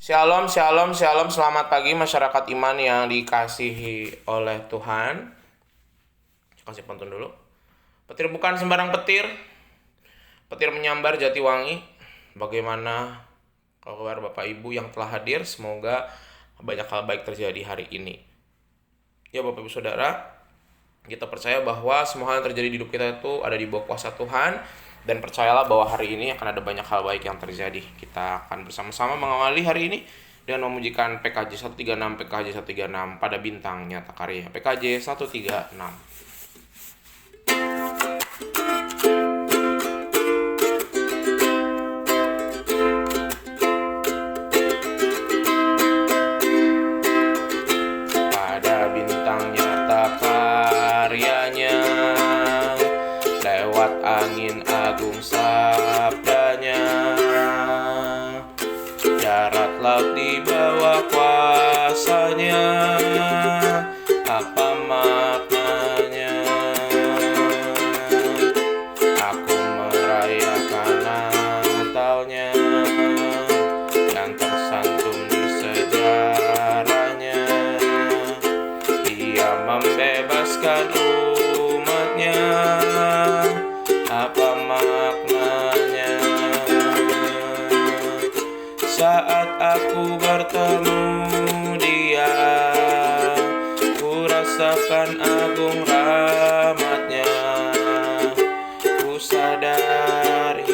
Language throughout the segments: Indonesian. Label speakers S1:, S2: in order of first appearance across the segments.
S1: Shalom, shalom, shalom. Selamat pagi masyarakat iman yang dikasihi oleh Tuhan. Kasih pantun dulu. Petir bukan sembarang petir. Petir menyambar Jatiwangi. Bagaimana kabar Bapak Ibu yang telah hadir? Semoga banyak hal baik terjadi hari ini. Ya Bapak Ibu Saudara, kita percaya bahwa semua hal yang terjadi di hidup kita itu ada di bawah kuasa Tuhan. Dan percayalah bahwa hari ini akan ada banyak hal baik yang terjadi. Kita akan bersama-sama mengawali hari ini dengan memujikan PKJ 136, PKJ 136 pada bintang nyata karya. PKJ 136. Pada bintang nyata karyanya, lewat angin agung sabdanya, darat laut di bawah kuasanya, apa maknanya? Aku merayakan Natalnya yang tersantum di sejarahnya. Dia membebaskan umatnya, apa maknanya? Saat aku bertemu dia, ku rasakan agung rahmatnya. Ku sadari,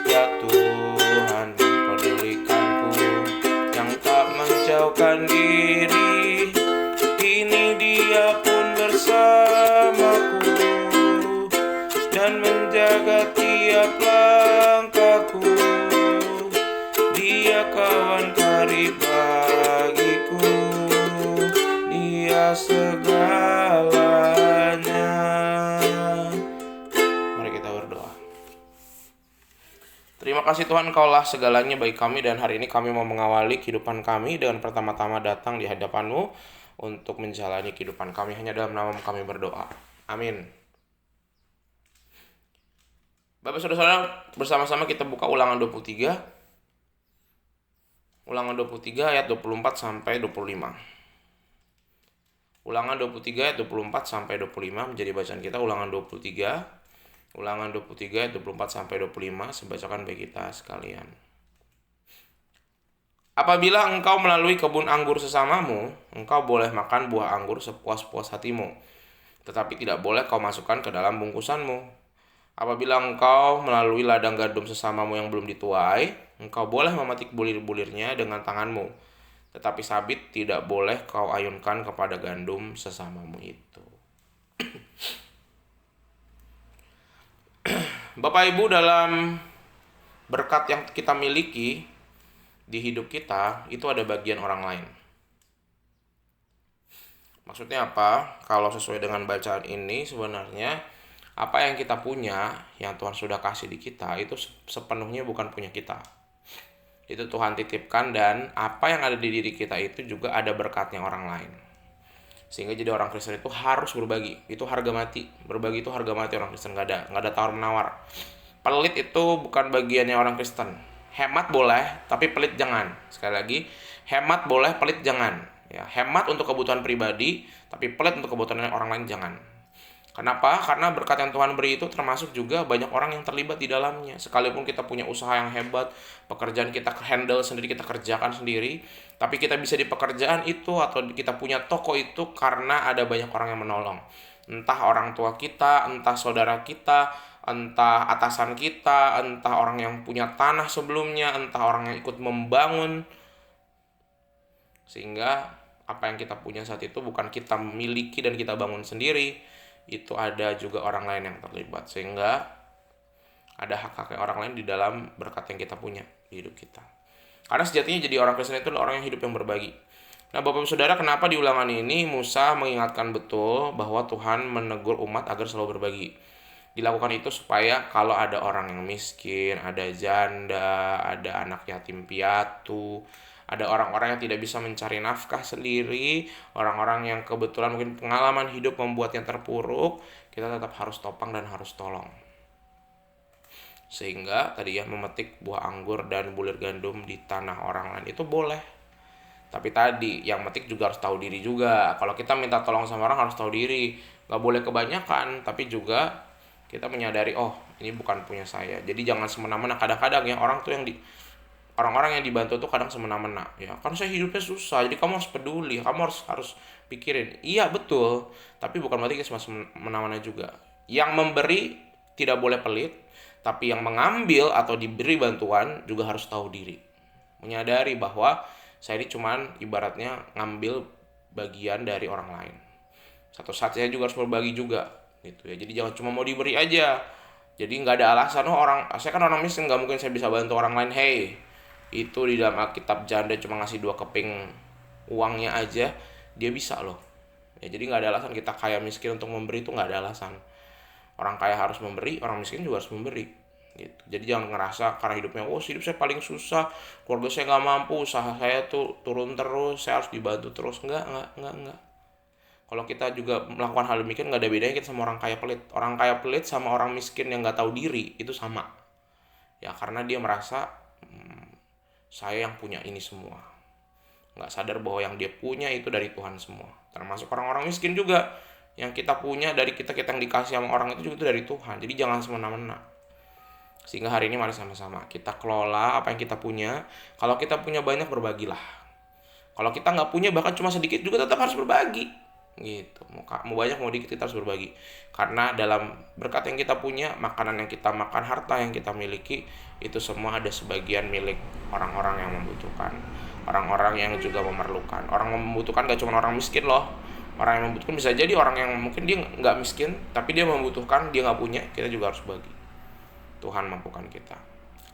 S1: ya Tuhan mempedulikanku, yang tak menjauhkan diri. Kini dia pun bersamaku dan menjaga tiap langkahku. Dia kawan karib bagiku, dia segalanya. Mari kita berdoa. Terima kasih Tuhan, Kaulah segalanya bagi kami, dan hari ini kami mau mengawali kehidupan kami dengan pertama-tama datang di hadapan-Mu untuk menjalani kehidupan kami. Hanya dalam nama-Mu kami berdoa. Amin. Bapak Saudara, bersama-sama kita buka Ulangan 23. Ulangan 23 ayat 24 sampai 25. Ulangan 23 ayat 24 sampai 25 menjadi bacaan kita. Ulangan 23 ayat 24 sampai 25 sebacakan bagi kita sekalian. Apabila engkau melalui kebun anggur sesamamu, engkau boleh makan buah anggur sepuas-puas hatimu, tetapi tidak boleh kau masukkan ke dalam bungkusanmu. Apabila engkau melalui ladang gandum sesamamu yang belum dituai, engkau boleh memetik bulir-bulirnya dengan tanganmu, tetapi sabit tidak boleh kau ayunkan kepada gandum sesamamu itu. Bapak Ibu, dalam berkat yang kita miliki di hidup kita, itu ada bagian orang lain. Maksudnya apa? Kalau sesuai dengan bacaan ini, sebenarnya apa yang kita punya, yang Tuhan sudah kasih di kita, itu sepenuhnya bukan punya kita. Itu Tuhan titipkan, dan apa yang ada di diri kita itu juga ada berkatnya orang lain. Sehingga jadi orang Kristen itu harus berbagi. Itu harga mati. Berbagi itu harga mati orang Kristen. Nggak ada tawar-menawar. Pelit itu bukan bagiannya orang Kristen. Hemat boleh, tapi pelit jangan. Sekali lagi, hemat boleh, pelit jangan. Ya, hemat untuk kebutuhan pribadi, tapi pelit untuk kebutuhan orang lain jangan. Kenapa? Karena berkat yang Tuhan beri itu termasuk juga banyak orang yang terlibat di dalamnya. Sekalipun kita punya usaha yang hebat, pekerjaan kita handle sendiri, kita kerjakan sendiri, tapi kita bisa di pekerjaan itu atau kita punya toko itu karena ada banyak orang yang menolong. Entah orang tua kita, entah saudara kita, entah atasan kita, entah orang yang punya tanah sebelumnya, entah orang yang ikut membangun. Sehingga apa yang kita punya saat itu bukan kita miliki dan kita bangun sendiri, itu ada juga orang lain yang terlibat, sehingga ada hak-hak orang lain di dalam berkat yang kita punya di hidup kita. Karena sejatinya jadi orang Kristen itu adalah orang yang hidup yang berbagi. Nah Bapak Ibu Saudara, kenapa di ulangan ini Musa mengingatkan betul bahwa Tuhan menegur umat agar selalu berbagi. Dilakukan itu supaya kalau ada orang yang miskin, ada janda, ada anak yatim piatu, ada orang-orang yang tidak bisa mencari nafkah sendiri, orang-orang yang kebetulan mungkin pengalaman hidup membuatnya terpuruk, kita tetap harus topang dan harus tolong. Sehingga tadi ya, memetik buah anggur dan bulir gandum di tanah orang lain itu boleh. Tapi tadi yang metik juga harus tahu diri juga. Kalau kita minta tolong sama orang harus tahu diri. Gak boleh kebanyakan, tapi juga kita menyadari, oh ini bukan punya saya. Jadi jangan semena-mena. Kadang-kadang ya orang-orang yang dibantu tuh kadang semena-mena. Ya kan saya hidupnya susah, jadi kamu harus peduli, kamu harus pikirin. Iya betul, tapi bukan berarti kita semena-mena juga. Yang memberi tidak boleh pelit, tapi yang mengambil atau diberi bantuan juga harus tahu diri. Menyadari bahwa saya ini cuman ibaratnya ngambil bagian dari orang lain. Satu saat saya juga harus berbagi juga gitu ya. Jadi jangan cuma mau diberi aja. Jadi nggak ada alasan, oh saya kan orang miskin nggak mungkin saya bisa bantu orang lain. Hey, itu di dalam Alkitab janda cuma ngasih 2 keping uangnya aja dia bisa loh. Ya jadi nggak ada alasan kita kaya miskin untuk memberi, itu nggak ada alasan. Orang kaya harus memberi, orang miskin juga harus memberi gitu. Jadi jangan ngerasa karena hidupnya, oh hidup saya paling susah, keluarga saya nggak mampu, usaha saya tuh turun terus, saya harus dibantu terus. Enggak. Kalau kita juga melakukan hal demikian, nggak ada bedanya kita sama orang kaya pelit. Orang kaya pelit sama orang miskin yang nggak tahu diri itu sama ya, karena dia merasa saya yang punya ini semua, nggak sadar bahwa yang dia punya itu dari Tuhan semua. Termasuk orang-orang miskin juga, yang kita punya dari kita yang dikasih sama orang itu juga itu dari Tuhan. Jadi jangan semena-mena. Sehingga hari ini mari sama-sama kita kelola apa yang kita punya. Kalau kita punya banyak, berbagilah. Kalau kita nggak punya, bahkan cuma sedikit, juga tetap harus berbagi gitu. Mau banyak mau dikit kita harus berbagi, karena dalam berkat yang kita punya, makanan yang kita makan, harta yang kita miliki, itu semua ada sebagian milik orang-orang yang membutuhkan, orang-orang yang juga memerlukan. Orang membutuhkan gak cuma orang miskin loh. Orang yang membutuhkan bisa jadi orang yang mungkin dia nggak miskin tapi dia membutuhkan, dia nggak punya, kita juga harus bagi. Tuhan mampukan kita.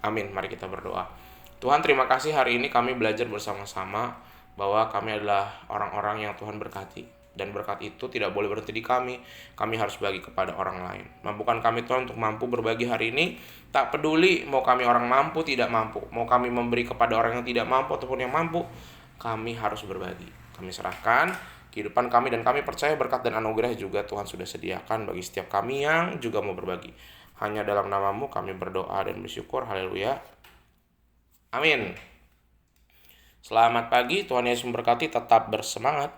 S1: Amin. Mari kita berdoa. Tuhan, terima kasih hari ini kami belajar bersama-sama bahwa kami adalah orang-orang yang Tuhan berkati. Dan berkat itu tidak boleh berhenti di kami. Kami harus bagi kepada orang lain. Mampukan kami Tuhan untuk mampu berbagi hari ini. Tak peduli mau kami orang mampu tidak mampu, mau kami memberi kepada orang yang tidak mampu ataupun yang mampu, kami harus berbagi. Kami serahkan kehidupan kami, dan kami percaya berkat dan anugerah juga Tuhan sudah sediakan bagi setiap kami yang juga mau berbagi. Hanya dalam nama-Mu kami berdoa dan bersyukur. Haleluya. Amin. Selamat pagi, Tuhan Yesus memberkati. Tetap bersemangat.